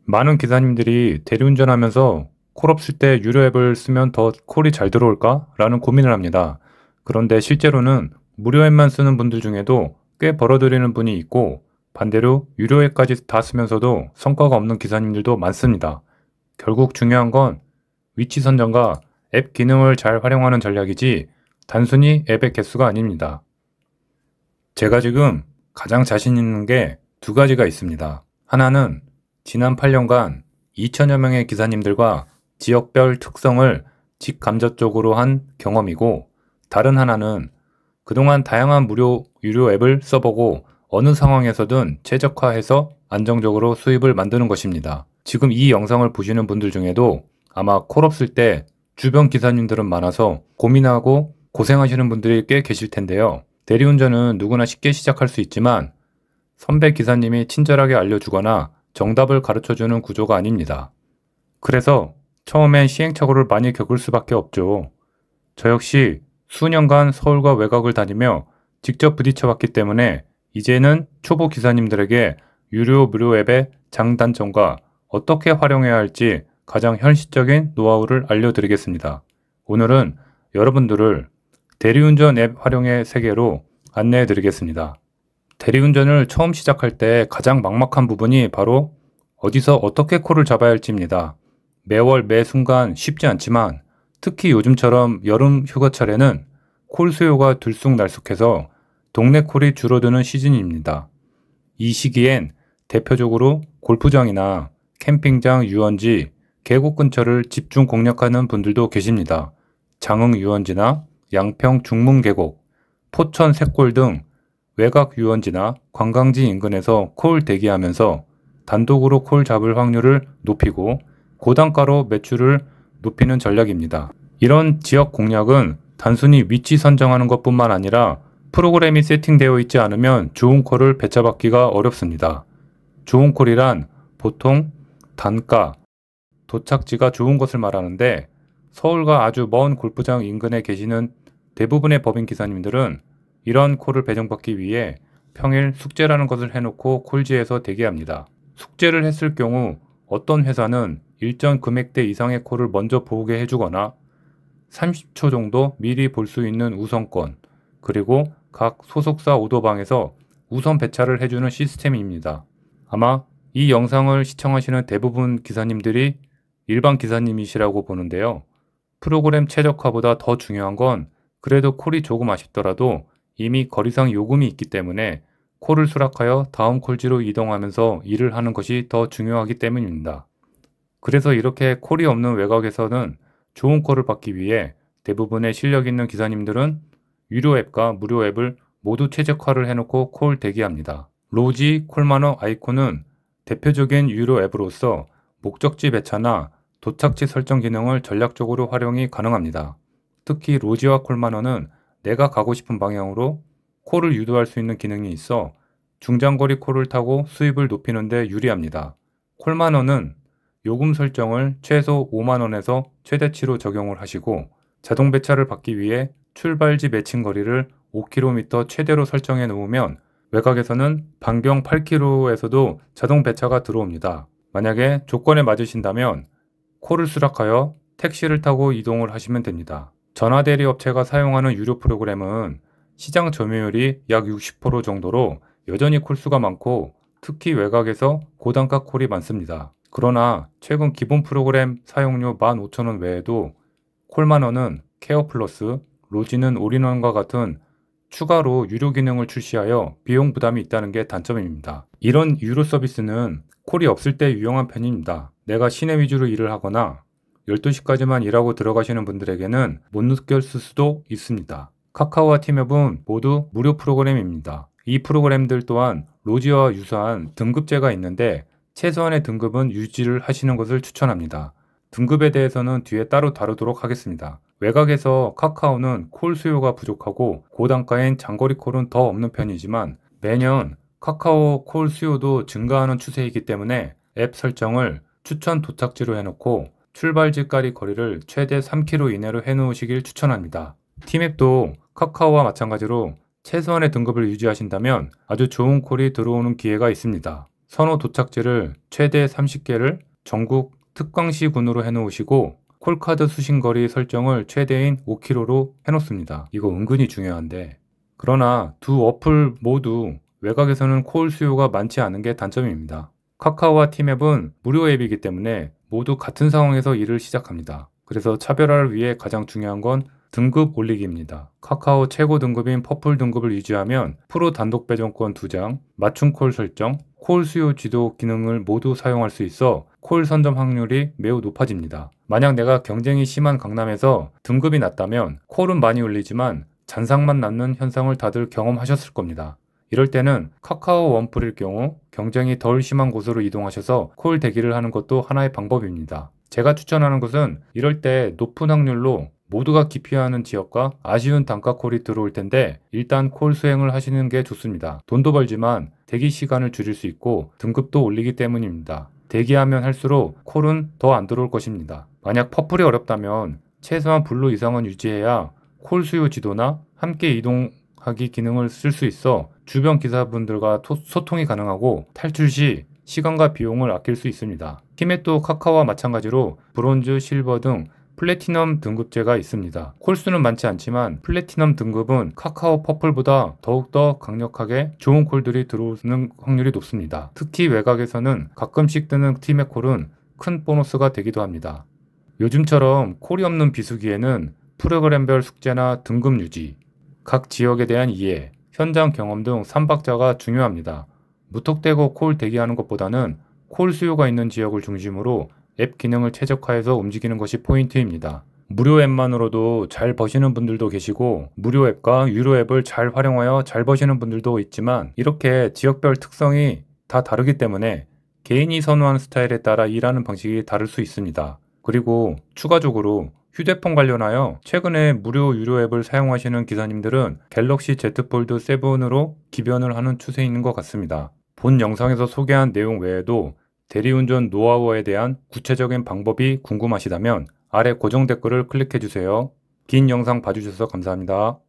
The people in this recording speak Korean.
많은 기사님들이 대리운전하면서 콜 없을 때 유료 앱을 쓰면 더 콜이 잘 들어올까? 라는 고민을 합니다. 그런데 실제로는 무료 앱만 쓰는 분들 중에도 꽤 벌어들이는 분이 있고, 반대로 유료 앱까지 다 쓰면서도 성과가 없는 기사님들도 많습니다. 결국 중요한 건 위치 선정과 앱 기능을 잘 활용하는 전략이지 단순히 앱의 개수가 아닙니다. 제가 지금 가장 자신 있는 게 두 가지가 있습니다. 하나는 지난 8년간 2천여 명의 기사님들과 지역별 특성을 직간접적으로 한 경험이고, 다른 하나는 그동안 다양한 유료 앱을 써보고 어느 상황에서든 최적화해서 안정적으로 수입을 만드는 것입니다. 지금 이 영상을 보시는 분들 중에도 아마 콜 없을 때 주변 기사님들은 많아서 고민하고 고생하시는 분들이 꽤 계실 텐데요. 대리운전은 누구나 쉽게 시작할 수 있지만 선배 기사님이 친절하게 알려주거나 정답을 가르쳐주는 구조가 아닙니다. 그래서 처음엔 시행착오를 많이 겪을 수밖에 없죠. 저 역시 수년간 서울과 외곽을 다니며 직접 부딪혀봤기 때문에 이제는 초보 기사님들에게 무료 앱의 장단점과 어떻게 활용해야 할지 가장 현실적인 노하우를 알려드리겠습니다. 오늘은 여러분들을 대리운전 앱 활용의 세계로 안내해드리겠습니다. 대리운전을 처음 시작할 때 가장 막막한 부분이 바로 어디서 어떻게 콜을 잡아야 할지입니다. 매월 매 순간 쉽지 않지만 특히 요즘처럼 여름 휴가철에는 콜 수요가 들쑥날쑥해서 동네 콜이 줄어드는 시즌입니다. 이 시기엔 대표적으로 골프장이나 캠핑장 유원지, 계곡 근처를 집중 공략하는 분들도 계십니다. 장흥 유원지나 양평 중문 계곡, 포천 샛골 등 외곽 유원지나 관광지 인근에서 콜 대기하면서 단독으로 콜 잡을 확률을 높이고 고단가로 매출을 높이는 전략입니다. 이런 지역 공략은 단순히 위치 선정하는 것뿐만 아니라 프로그램이 세팅되어 있지 않으면 좋은 콜을 배차받기가 어렵습니다. 좋은 콜이란 보통 단가, 도착지가 좋은 것을 말하는데, 서울과 아주 먼 골프장 인근에 계시는 대부분의 법인 기사님들은 이런 콜을 배정받기 위해 평일 숙제라는 것을 해놓고 콜지에서 대기합니다. 숙제를 했을 경우 어떤 회사는 일정 금액대 이상의 콜을 먼저 보게 해주거나 30초 정도 미리 볼 수 있는 우선권, 그리고 각 소속사 오더방에서 우선 배차를 해주는 시스템입니다. 아마 이 영상을 시청하시는 대부분 기사님들이 일반 기사님이시라고 보는데요. 프로그램 최적화보다 더 중요한 건 그래도 콜이 조금 아쉽더라도 이미 거리상 요금이 있기 때문에 콜을 수락하여 다음 콜지로 이동하면서 일을 하는 것이 더 중요하기 때문입니다. 그래서 이렇게 콜이 없는 외곽에서는 좋은 콜을 받기 위해 대부분의 실력 있는 기사님들은 유료 앱과 무료 앱을 모두 최적화를 해놓고 콜 대기합니다. 로지 콜마너 아이콘은 대표적인 유료 앱으로서 목적지 배차나 도착지 설정 기능을 전략적으로 활용이 가능합니다. 특히 로지와 콜마너는 내가 가고 싶은 방향으로 콜을 유도할 수 있는 기능이 있어 중장거리 콜을 타고 수입을 높이는 데 유리합니다. 콜마너는 요금 설정을 최소 5만원에서 최대치로 적용을 하시고, 자동 배차를 받기 위해 출발지 매칭 거리를 5km 최대로 설정해 놓으면 외곽에서는 반경 8km에서도 자동 배차가 들어옵니다. 만약에 조건에 맞으신다면 콜을 수락하여 택시를 타고 이동을 하시면 됩니다. 전화대리 업체가 사용하는 유료 프로그램은 시장 점유율이 약 60% 정도로 여전히 콜수가 많고 특히 외곽에서 고단가 콜이 많습니다. 그러나 최근 기본 프로그램 사용료 15,000원 외에도 콜만원은 케어 플러스, 로지는 올인원과 같은 추가로 유료 기능을 출시하여 비용 부담이 있다는 게 단점입니다. 이런 유료 서비스는 콜이 없을 때 유용한 편입니다. 내가 시내 위주로 일을 하거나 12시까지만 일하고 들어가시는 분들에게는 못 느꼈을 수도 있습니다. 카카오와 티맵은 모두 무료 프로그램입니다. 이 프로그램들 또한 로지와 유사한 등급제가 있는데 최소한의 등급은 유지를 하시는 것을 추천합니다. 등급에 대해서는 뒤에 따로 다루도록 하겠습니다. 외곽에서 카카오는 콜 수요가 부족하고 고단가인 장거리 콜은 더 없는 편이지만 매년 카카오 콜 수요도 증가하는 추세이기 때문에 앱 설정을 추천 도착지로 해놓고 출발지까지 거리를 최대 3km 이내로 해놓으시길 추천합니다. 티맵도 카카오와 마찬가지로 최소한의 등급을 유지하신다면 아주 좋은 콜이 들어오는 기회가 있습니다. 선호 도착지를 최대 30개를 전국 특광시군으로 해놓으시고 콜카드 수신거리 설정을 최대인 5km로 해놓습니다. 이거 은근히 중요한데, 그러나 두 어플 모두 외곽에서는 콜 수요가 많지 않은 게 단점입니다. 카카오와 티맵은 무료 앱이기 때문에 모두 같은 상황에서 일을 시작합니다. 그래서 차별화를 위해 가장 중요한 건 등급 올리기입니다. 카카오 최고 등급인 퍼플 등급을 유지하면 프로 단독 배정권 2장, 맞춤 콜 설정, 콜 수요 지도 기능을 모두 사용할 수 있어 콜 선점 확률이 매우 높아집니다. 만약 내가 경쟁이 심한 강남에서 등급이 낮다면 콜은 많이 울리지만 잔상만 남는 현상을 다들 경험하셨을 겁니다. 이럴 때는 카카오 원플일 경우 경쟁이 덜 심한 곳으로 이동하셔서 콜 대기를 하는 것도 하나의 방법입니다. 제가 추천하는 것은 이럴 때 높은 확률로 모두가 기피하는 지역과 아쉬운 단가 콜이 들어올 텐데 일단 콜 수행을 하시는 게 좋습니다. 돈도 벌지만 대기 시간을 줄일 수 있고 등급도 올리기 때문입니다. 대기하면 할수록 콜은 더 안 들어올 것입니다. 만약 퍼플이 어렵다면 최소한 블루 이상은 유지해야 콜 수요 지도나 함께 이동하기 기능을 쓸 수 있어 주변 기사분들과 소통이 가능하고 탈출 시 시간과 비용을 아낄 수 있습니다. 티맵도 카카오와 마찬가지로 브론즈, 실버 등 플래티넘 등급제가 있습니다. 콜수는 많지 않지만 플래티넘 등급은 카카오 퍼플보다 더욱더 강력하게 좋은 콜들이 들어오는 확률이 높습니다. 특히 외곽에서는 가끔씩 뜨는 티맵 콜은 큰 보너스가 되기도 합니다. 요즘처럼 콜이 없는 비수기에는 프로그램별 숙제나 등급 유지, 각 지역에 대한 이해, 현장 경험 등 3박자가 중요합니다. 무턱대고 콜 대기하는 것보다는 콜 수요가 있는 지역을 중심으로 앱 기능을 최적화해서 움직이는 것이 포인트입니다. 무료 앱만으로도 잘 버시는 분들도 계시고 무료 앱과 유료 앱을 잘 활용하여 잘 버시는 분들도 있지만 이렇게 지역별 특성이 다 다르기 때문에 개인이 선호하는 스타일에 따라 일하는 방식이 다를 수 있습니다. 그리고 추가적으로 휴대폰 관련하여 최근에 무료 유료 앱을 사용하시는 기사님들은 갤럭시 Z 폴드 7으로 기변을 하는 추세인 것 같습니다. 본 영상에서 소개한 내용 외에도 대리운전 노하우에 대한 구체적인 방법이 궁금하시다면 아래 고정 댓글을 클릭해주세요. 긴 영상 봐주셔서 감사합니다.